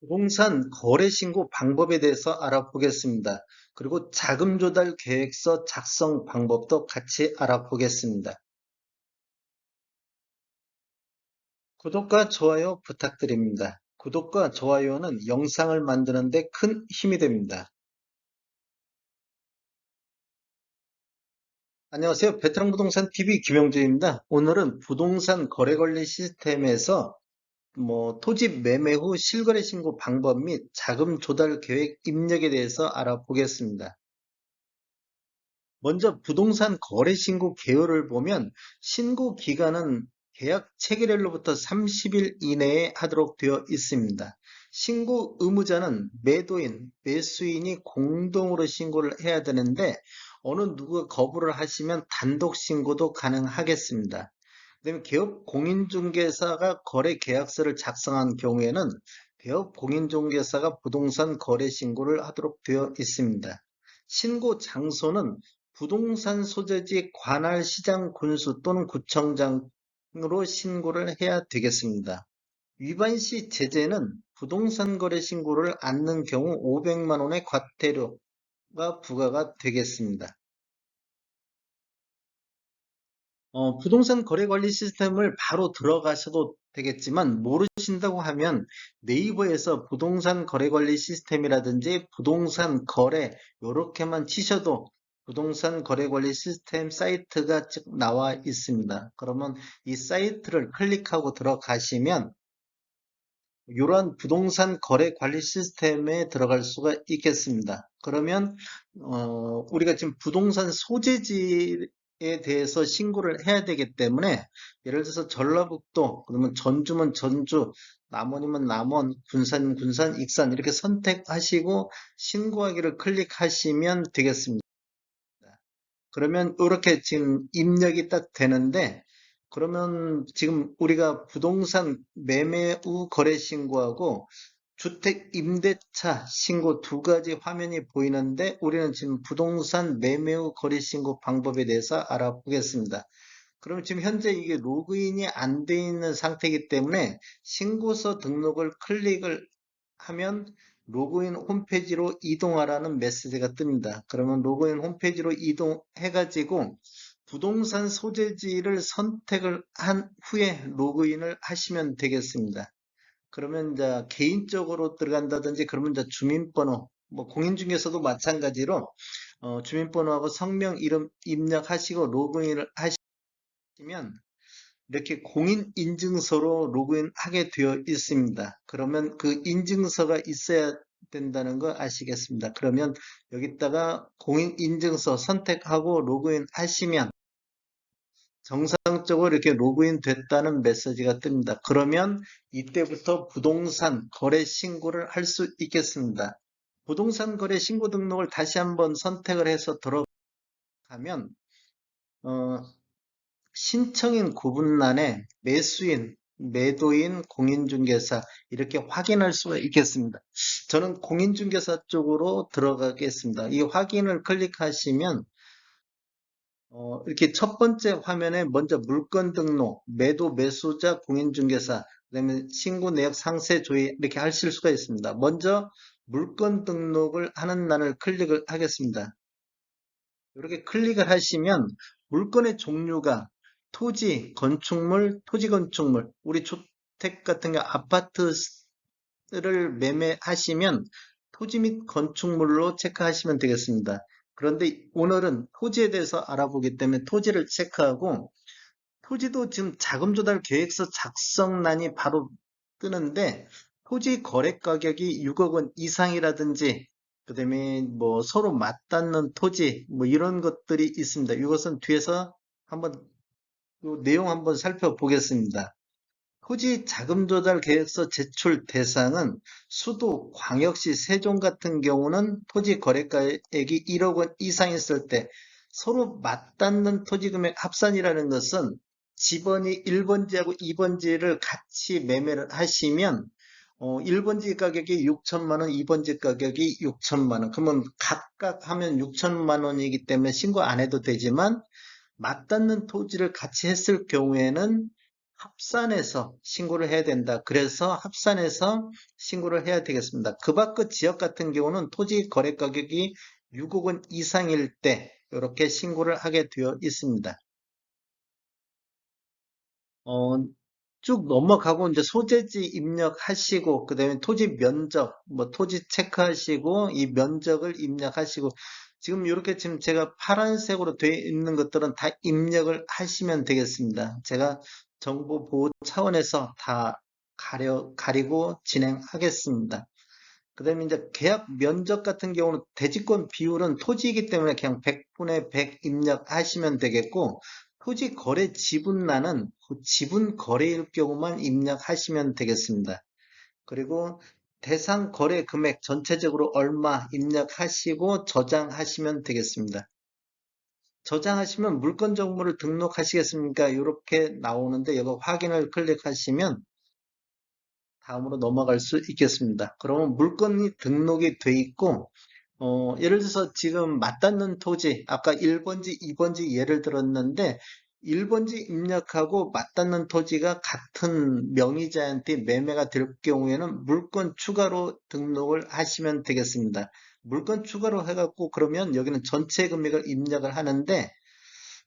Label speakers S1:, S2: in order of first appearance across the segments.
S1: 부동산 거래 신고 방법에 대해서 알아보겠습니다. 그리고 자금 조달 계획서 작성 방법도 같이 알아보겠습니다. 구독과 좋아요 부탁드립니다. 구독과 좋아요는 영상을 만드는 데 큰 힘이 됩니다. 안녕하세요. 베테랑 부동산 TV 김영주입니다. 오늘은 부동산 거래 관리 시스템에서 토지 매매 후 실거래 신고 방법 및 자금 조달 계획 입력에 대해서 알아보겠습니다. 먼저 부동산 거래 신고 개요를 보면 신고 기간은 계약 체결일로부터 30일 이내에 하도록 되어 있습니다. 신고 의무자는 매도인, 매수인이 공동으로 신고를 해야 되는데 어느 누가 거부를 하시면 단독 신고도 가능하겠습니다. 그다음에 개업 공인중개사가 거래 계약서를 작성한 경우에는 개업 공인중개사가 부동산 거래 신고를 하도록 되어 있습니다. 신고 장소는 부동산 소재지 관할 시장 군수 또는 구청장으로 신고를 해야 되겠습니다. 위반 시 제재는 부동산 거래 신고를 않는 경우 500만 원의 과태료가 부과가 되겠습니다. 부동산 거래 관리 시스템을 바로 들어가셔도 되겠지만 모르신다고 하면 네이버에서 부동산 거래 관리 시스템이라든지 부동산 거래 이렇게만 치셔도 부동산 거래 관리 시스템 사이트가 쭉 나와 있습니다. 그러면 이 사이트를 클릭하고 들어가시면 이러한 부동산 거래 관리 시스템에 들어갈 수가 있겠습니다. 그러면 우리가 지금 부동산 소재지에 대해서 신고를 해야 되기 때문에 예를 들어서 전라북도 그러면 전주면 전주, 남원이면 남원, 군산이면 군산, 익산 이렇게 선택하시고 신고하기를 클릭하시면 되겠습니다. 그러면 이렇게 지금 입력이 딱 되는데 그러면 지금 우리가 부동산 매매 후 거래 신고하고 주택 임대차 신고 두 가지 화면이 보이는데 우리는 지금 부동산 매매 후 거래 신고 방법에 대해서 알아보겠습니다. 그러면 지금 현재 이게 로그인이 안 돼 있는 상태이기 때문에 신고서 등록을 클릭을 하면 로그인 홈페이지로 이동하라는 메시지가 뜹니다. 그러면 로그인 홈페이지로 이동해가지고 부동산 소재지를 선택을 한 후에 로그인을 하시면 되겠습니다. 그러면 이제 개인적으로 들어간다든지 그러면 이제 주민번호, 공인중개사도 마찬가지로 주민번호하고 성명, 이름 입력하시고 로그인을 하시면 이렇게 공인인증서로 로그인하게 되어 있습니다. 그러면 그 인증서가 있어야 된다는 거 아시겠습니다. 그러면 여기다가 공인인증서 선택하고 로그인 하시면 정상적으로 이렇게 로그인 됐다는 메시지가 뜹니다. 그러면 이때부터 부동산 거래 신고를 할 수 있겠습니다. 부동산 거래 신고 등록을 다시 한번 선택을 해서 들어가면 어, 신청인 구분란에 매수인, 매도인, 공인중개사 이렇게 확인할 수가 있겠습니다. 저는 공인중개사 쪽으로 들어가겠습니다. 이 확인을 클릭하시면 이렇게 첫 번째 화면에 먼저 물건 등록, 매도 매수자 공인중개사, 그다음에 신고 내역 상세 조회 이렇게 하실 수가 있습니다. 먼저 물건 등록을 하는 난을 클릭을 하겠습니다. 이렇게 클릭을 하시면 물건의 종류가 토지, 건축물, 토지 건축물, 우리 주택 같은 경우 아파트를 매매하시면 토지 및 건축물로 체크하시면 되겠습니다. 그런데 오늘은 토지에 대해서 알아보기 때문에 토지를 체크하고 토지도 지금 자금 조달 계획서 작성란이 바로 뜨는데 토지 거래 가격이 6억 원 이상이라든지 그다음에 서로 맞닿는 토지 이런 것들이 있습니다. 이것은 뒤에서 한번 요 내용 한번 살펴보겠습니다. 토지 자금 조달 계획서 제출 대상은 수도, 광역시, 세종 같은 경우는 토지 거래가액이 1억 원 이상 있을 때 서로 맞닿는 토지 금액 합산이라는 것은 지번이 1번지하고 2번지를 같이 매매를 하시면 1번지 가격이 6천만 원, 2번지 가격이 6천만 원. 그러면 각각 하면 6천만 원이기 때문에 신고 안 해도 되지만 맞닿는 토지를 같이 했을 경우에는 합산해서 신고를 해야 된다. 그래서 합산해서 신고를 해야 되겠습니다. 그 밖의 지역 같은 경우는 토지 거래 가격이 6억 원 이상일 때 이렇게 신고를 하게 되어 있습니다. 어, 쭉 넘어가고 이제 소재지 입력하시고 그다음에 토지 면적 뭐 토지 체크하시고 이 면적을 입력하시고 지금 이렇게 지금 제가 파란색으로 되어 있는 것들은 다 입력을 하시면 되겠습니다. 제가 정보 보호 차원에서 다 가리고 진행하겠습니다. 그다음에 이제 계약 면적 같은 경우는 대지권 비율은 토지이기 때문에 그냥 100분의 100 입력하시면 되겠고 토지 거래 지분란은 그 지분 거래일 경우만 입력하시면 되겠습니다. 그리고 대상 거래 금액 전체적으로 얼마 입력하시고 저장하시면 되겠습니다. 저장하시면 물건 정보를 등록하시겠습니까? 이렇게 나오는데 이거 확인을 클릭하시면 다음으로 넘어갈 수 있겠습니다. 그러면 물건이 등록이 돼 있고 예를 들어서 지금 맞닿는 토지, 아까 1번지, 2번지 예를 들었는데 1번지 입력하고 맞닿는 토지가 같은 명의자한테 매매가 될 경우에는 물건 추가로 등록을 하시면 되겠습니다. 물건 추가로 해갖고 그러면 여기는 전체 금액을 입력을 하는데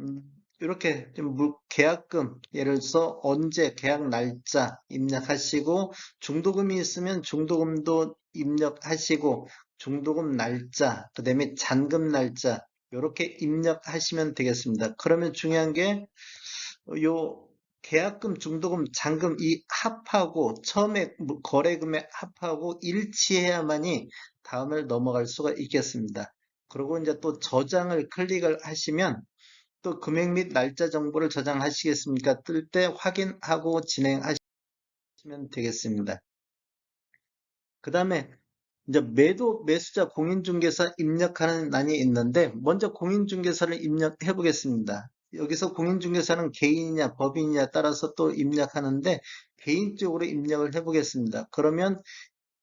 S1: 음, 이렇게 좀 계약금, 예를 들어서 언제 계약 날짜 입력하시고 중도금이 있으면 중도금도 입력하시고 중도금 날짜, 그다음에 잔금 날짜 이렇게 입력하시면 되겠습니다. 그러면 중요한 게 요 계약금, 중도금, 잔금 이 합하고 처음에 거래금액 합하고 일치해야만이 다음을 넘어갈 수가 있겠습니다. 그리고 이제 또 저장을 클릭을 하시면 또 금액 및 날짜 정보를 저장하시겠습니까? 뜰 때 확인하고 진행하시면 되겠습니다. 그 다음에 이제 매수자 공인중개사 입력하는欄이 있는데 먼저 공인중개사를 입력해 보겠습니다. 여기서 공인중개사는 개인이냐 법인이냐 따라서 또 입력하는데 개인 쪽으로 입력을 해 보겠습니다. 그러면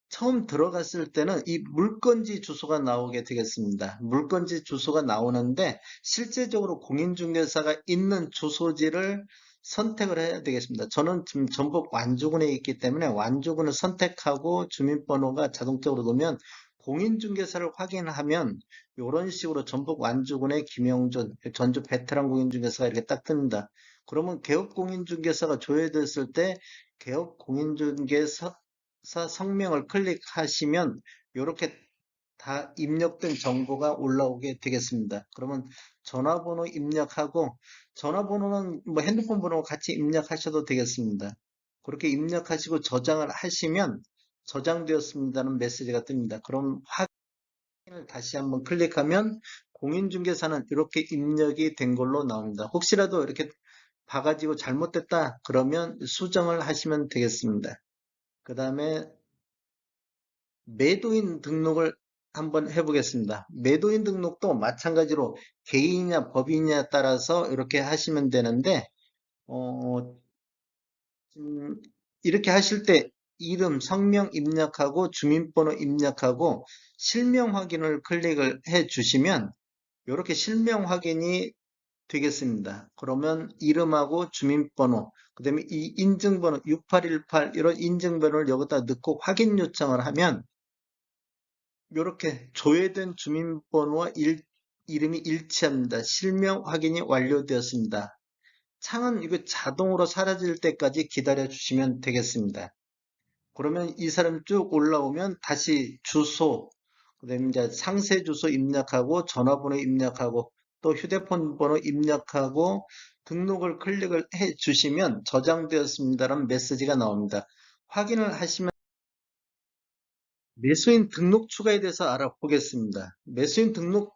S1: 처음 들어갔을 때는 이 물건지 주소가 나오게 되겠습니다. 물건지 주소가 나오는데 실제적으로 공인중개사가 있는 주소지를 선택을 해야 되겠습니다. 저는 지금 전북 완주군에 있기 때문에 완주군을 선택하고 주민번호가 자동적으로 넣으면 공인중개사를 확인하면 이런 식으로 전북 완주군의 김영준 전주 베테랑 공인중개사가 이렇게 딱 뜹니다. 그러면 개업 공인중개사가 조회됐을 때 개업 공인중개사 성명을 클릭하시면 이렇게 다 입력된 정보가 올라오게 되겠습니다. 그러면 전화번호 입력하고 전화번호는 뭐 핸드폰 번호 같이 입력하셔도 되겠습니다. 그렇게 입력하시고 저장을 하시면 저장되었습니다는 메시지가 뜹니다. 그럼 확인을 다시 한번 클릭하면 공인중개사는 이렇게 입력이 된 걸로 나옵니다. 혹시라도 이렇게 봐가지고 잘못됐다 그러면 수정을 하시면 되겠습니다. 그 다음에 매도인 등록을 한번 해보겠습니다. 매도인 등록도 마찬가지로 개인이냐 법인이냐 따라서 이렇게 하시면 되는데 어, 이렇게 하실 때 이름, 성명 입력하고 주민번호 입력하고 실명 확인을 클릭을 해 주시면 이렇게 실명 확인이 되겠습니다. 그러면 이름하고 주민번호, 그 다음에 이 인증번호 6818 이런 인증번호를 여기다 넣고 확인 요청을 하면 이렇게 조회된 주민번호와 이름이 일치합니다. 실명 확인이 완료되었습니다. 창은 이거 자동으로 사라질 때까지 기다려 주시면 되겠습니다. 그러면 이 사람 쭉 올라오면 다시 주소, 그다음에 이제 상세 주소 입력하고 전화번호 입력하고 또 휴대폰 번호 입력하고 등록을 클릭을 해 주시면 저장되었습니다라는 메시지가 나옵니다. 확인을 하시면 매수인 등록 추가에 대해서 알아보겠습니다. 매수인 등록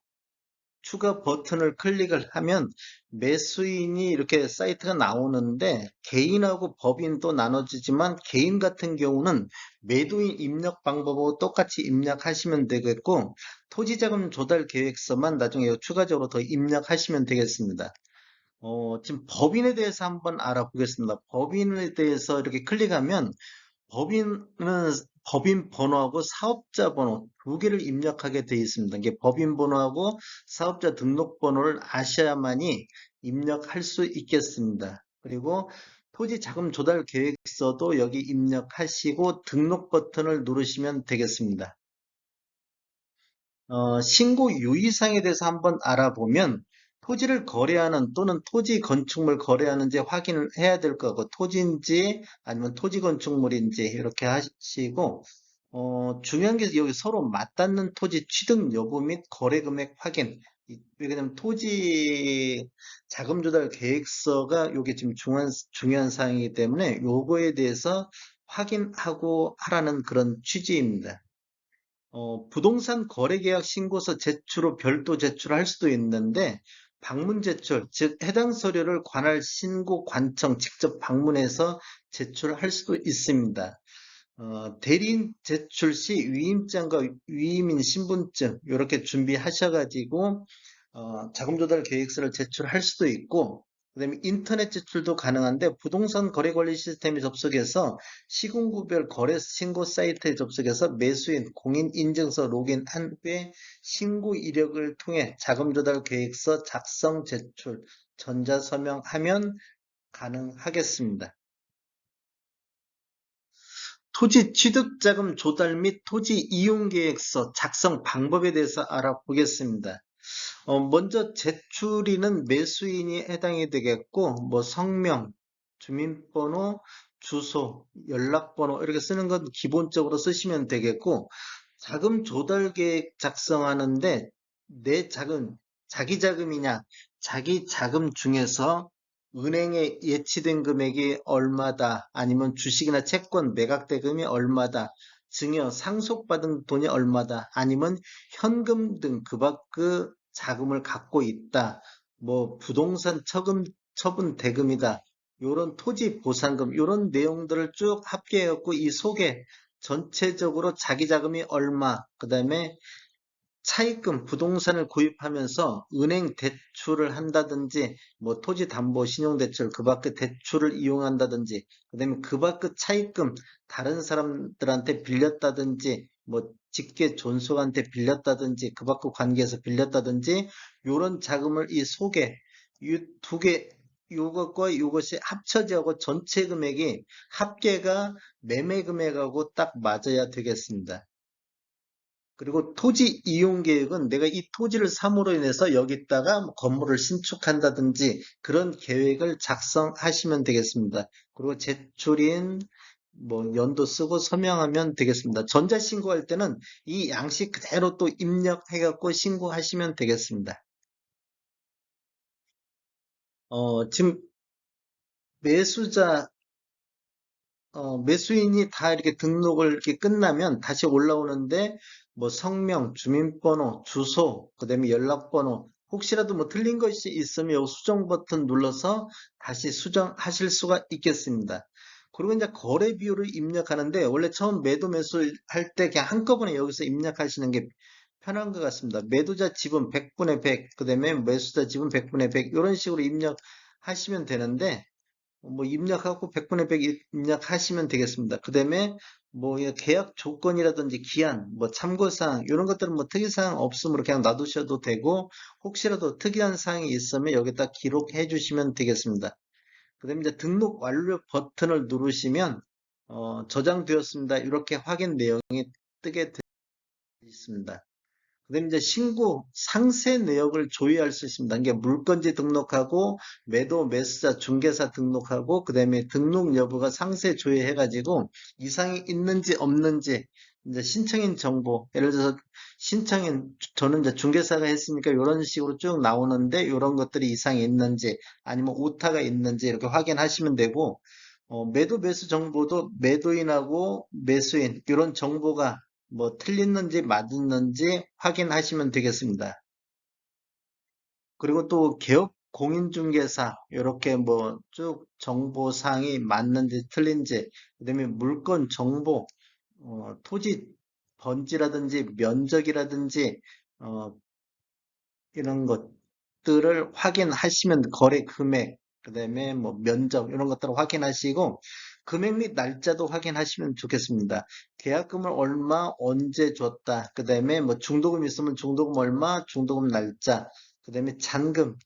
S1: 추가 버튼을 클릭을 하면 매수인이 이렇게 사이트가 나오는데 개인하고 법인도 나눠지지만 개인 같은 경우는 매도인 입력 방법하고 똑같이 입력하시면 되겠고 토지자금 조달 계획서만 나중에 추가적으로 더 입력하시면 되겠습니다. 지금 법인에 대해서 한번 알아보겠습니다. 법인에 대해서 이렇게 클릭하면 법인은 법인 번호하고 사업자 번호 두 개를 입력하게 되어 있습니다. 이게 법인 번호하고 사업자 등록 번호를 아셔야만이 입력할 수 있겠습니다. 그리고 토지 자금 조달 계획서도 여기 입력하시고 등록 버튼을 누르시면 되겠습니다. 신고 유의사항에 대해서 한번 알아보면 토지를 거래하는 또는 토지 건축물 거래하는지 확인을 해야 될 거고 토지인지 아니면 토지 건축물인지 이렇게 하시고 중요한 게 여기 서로 맞닿는 토지 취득 여부 및 거래 금액 확인. 왜냐면 토지 자금 조달 계획서가 이게 지금 중요한 사항이기 때문에 요거에 대해서 확인하고 하라는 그런 취지입니다. 부동산 거래계약 신고서 제출 후 별도 제출할 수도 있는데 방문 제출, 즉 해당 서류를 관할 신고 관청 직접 방문해서 제출할 수도 있습니다. 대리인 제출 시 위임장과 위임인 신분증 이렇게 준비하셔가지고 자금 조달 계획서를 제출할 수도 있고 그다음에 인터넷 제출도 가능한데 부동산 거래 관리 시스템에 접속해서 시군구별 거래 신고 사이트에 접속해서 매수인 공인 인증서 로그인한 후에 신고 이력을 통해 자금 조달 계획서 작성 제출 전자서명하면 가능하겠습니다. 토지 취득자금 조달 및 토지 이용계획서 작성 방법에 대해서 알아보겠습니다. 먼저 제출인은 매수인이 해당이 되겠고, 뭐 성명, 주민번호, 주소, 연락번호 이렇게 쓰는 건 기본적으로 쓰시면 되겠고, 자금 조달 계획 작성하는데 내 자금, 자기 자금이냐, 자기 자금 중에서 은행에 예치된 금액이 얼마다, 아니면 주식이나 채권 매각 대금이 얼마다, 증여 상속받은 돈이 얼마다, 아니면 현금 등 그 자금을 갖고 있다. 뭐 부동산 처분 대금이다. 요런 토지 보상금 요런 내용들을 쭉 합계해갖고 이 속에 전체적으로 자기 자금이 얼마, 그다음에 차입금, 부동산을 구입하면서 은행 대출을 한다든지, 뭐 토지 담보 신용대출, 그 밖에 대출을 이용한다든지, 그다음에 그 밖에 차입금, 다른 사람들한테 빌렸다든지, 뭐 직계 존속한테 빌렸다든지, 그 밖의 관계에서 빌렸다든지, 요런 자금을 이 속에 이 두 개, 요것과 요것이 합쳐져고 전체 금액이 합계가 매매 금액하고 딱 맞아야 되겠습니다. 그리고 토지 이용 계획은 내가 이 토지를 삼으로 인해서 여기다가 뭐 건물을 신축한다든지 그런 계획을 작성하시면 되겠습니다. 그리고 제출인 뭐 연도 쓰고 서명하면 되겠습니다. 전자신고할 때는 이 양식 그대로 또 입력해 갖고 신고하시면 되겠습니다. 지금 매수자 매수인이 다 이렇게 등록을 이렇게 끝나면 다시 올라오는데 뭐 성명, 주민번호, 주소, 그다음에 연락번호 혹시라도 뭐 틀린 것이 있으면 요 수정 버튼 눌러서 다시 수정하실 수가 있겠습니다. 그리고 이제 거래 비율을 입력하는데 원래 처음 매도 매수 할 때 그냥 한꺼번에 여기서 입력하시는 게 편한 것 같습니다. 매도자 지분 100분의 100, 그다음에 매수자 지분 100분의 100 이런 식으로 입력하시면 되는데 뭐 입력하고 100분의 100 입력하시면 되겠습니다. 그 다음에 뭐 계약 조건이라든지 기한, 뭐 참고사항 이런 것들은 뭐 특이사항 없으므로 그냥 놔두셔도 되고 혹시라도 특이한 사항이 있으면 여기다 기록해 주시면 되겠습니다. 그 다음에 이제 등록 완료 버튼을 누르시면 저장되었습니다. 이렇게 확인 내용이 뜨게 되어 있습니다. 그다음에 이제 신고 상세 내역을 조회할 수 있습니다. 이게 물건지 등록하고 매도자 중개사 등록하고 그다음에 등록 여부가 상세 조회해가지고 이상이 있는지 없는지 이제 신청인 정보 예를 들어서 신청인 저는 이제 중개사가 했으니까 이런 식으로 쭉 나오는데 이런 것들이 이상이 있는지 아니면 오타가 있는지 이렇게 확인하시면 되고 매도 매수 정보도 매도인하고 매수인 이런 정보가 뭐 틀렸는지 맞았는지 확인하시면 되겠습니다. 그리고 또 개업 공인중개사 이렇게 뭐 쭉 정보사항이 맞는지 틀린지 그다음에 물건 정보 토지 번지라든지 면적이라든지 어, 이런 것들을 확인하시면 거래 금액, 그다음에 뭐 면적 이런 것들을 확인하시고 금액 및 날짜도 확인하시면 좋겠습니다. 계약금을 얼마 언제 줬다. 그다음에 뭐 중도금 있으면 중도금 얼마, 중도금 날짜. 그다음에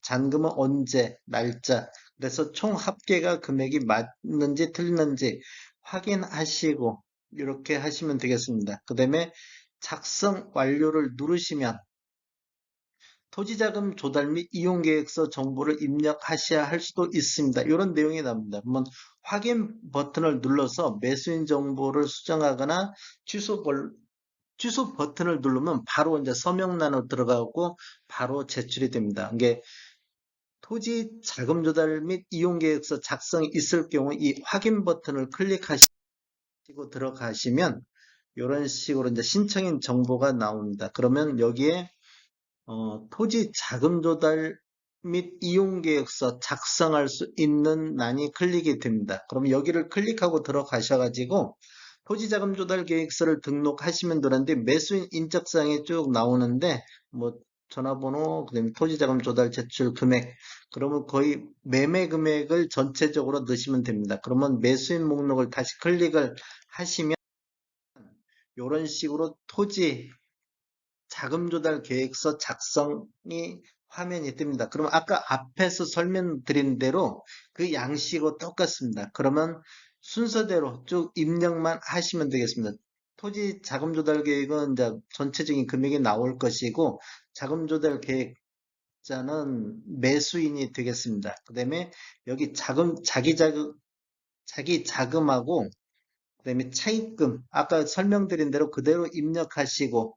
S1: 잔금은 언제, 날짜. 그래서 총 합계가 금액이 맞는지 틀렸는지 확인하시고 이렇게 하시면 되겠습니다. 그 다음에 작성 완료를 누르시면 토지자금 조달 및 이용계획서 정보를 입력하셔야 할 수도 있습니다. 이런 내용이 나옵니다. 한번 확인 버튼을 눌러서 매수인 정보를 수정하거나 취소 버튼을 누르면 바로 이제 서명란으로 들어가고 바로 제출이 됩니다. 이게 토지 자금 조달 및 이용 계획서 작성이 있을 경우 이 확인 버튼을 클릭하시고 들어가시면 이런 식으로 이제 신청인 정보가 나옵니다. 그러면 여기에 토지 자금 조달 및 이용 계획서 작성할 수 있는 란이 클릭이 됩니다. 그럼 여기를 클릭하고 들어가셔가지고 토지 자금 조달 계획서를 등록하시면 되는데 매수인 인적사항이 쭉 나오는데 뭐 전화번호, 그다음에 토지 자금 조달 제출 금액, 그러면 거의 매매 금액을 전체적으로 넣으시면 됩니다. 그러면 매수인 목록을 다시 클릭을 하시면 이런 식으로 토지 자금 조달 계획서 작성이 화면이 뜹니다. 그럼 아까 앞에서 설명드린 대로 그 양식하고 똑같습니다. 그러면 순서대로 쭉 입력만 하시면 되겠습니다. 토지 자금 조달 계획은 이제 전체적인 금액이 나올 것이고 자금 조달 계획자는 매수인이 되겠습니다. 그 다음에 여기 자기 자금하고 그다음에 차입금 아까 설명드린 대로 그대로 입력하시고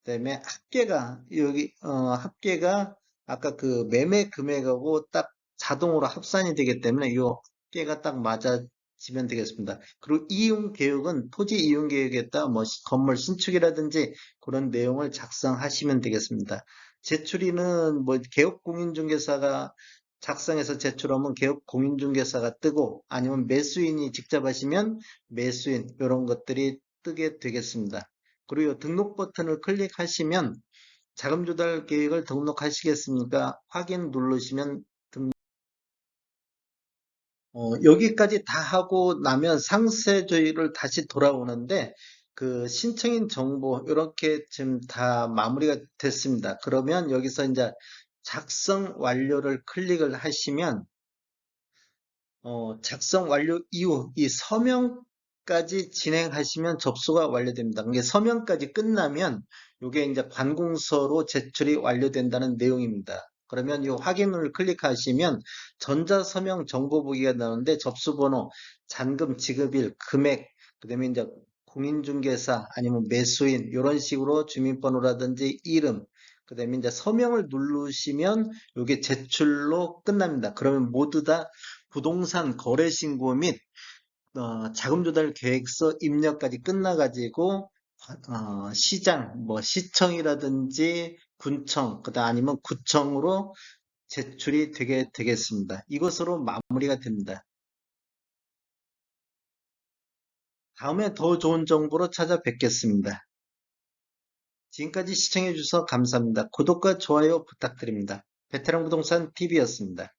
S1: 그다음에 합계가 여기 합계가 아까 그 매매 금액하고 딱 자동으로 합산이 되기 때문에 이 합계가 딱 맞아지면 되겠습니다. 그리고 이용 계획은 토지 이용 계획에다 뭐 건물 신축이라든지 그런 내용을 작성하시면 되겠습니다. 제출인은 뭐 개업공인중개사가 작성해서 제출하면 개업공인중개사가 뜨고 아니면 매수인이 직접 하시면 매수인 이런 것들이 뜨게 되겠습니다. 그리고 등록 버튼을 클릭하시면 자금 조달 계획을 등록하시겠습니까? 확인 누르시면 여기까지 다 하고 나면 상세 조회를 다시 돌아오는데 그 신청인 정보 이렇게 지금 다 마무리가 됐습니다. 그러면 여기서 이제 작성 완료를 클릭을 하시면 작성 완료 이후 이 서명까지 진행하시면 접수가 완료됩니다. 이게 서명까지 끝나면 이게 이제 관공서로 제출이 완료된다는 내용입니다. 그러면 이 확인을 클릭하시면 전자서명 정보 보기가 나오는데 접수번호, 잔금 지급일, 금액, 그다음에 이제 공인중개사 아니면 매수인 이런 식으로 주민번호라든지 이름, 그다음에 이제 서명을 누르시면 이게 제출로 끝납니다. 그러면 모두 다 부동산 거래 신고 및 자금 조달 계획서 입력까지 끝나가지고 시장, 뭐 시청이라든지 군청, 그다음 아니면 구청으로 제출이 되게 되겠습니다. 이것으로 마무리가 됩니다. 다음에 더 좋은 정보로 찾아뵙겠습니다. 지금까지 시청해 주셔서 감사합니다. 구독과 좋아요 부탁드립니다. 베테랑 부동산 TV였습니다.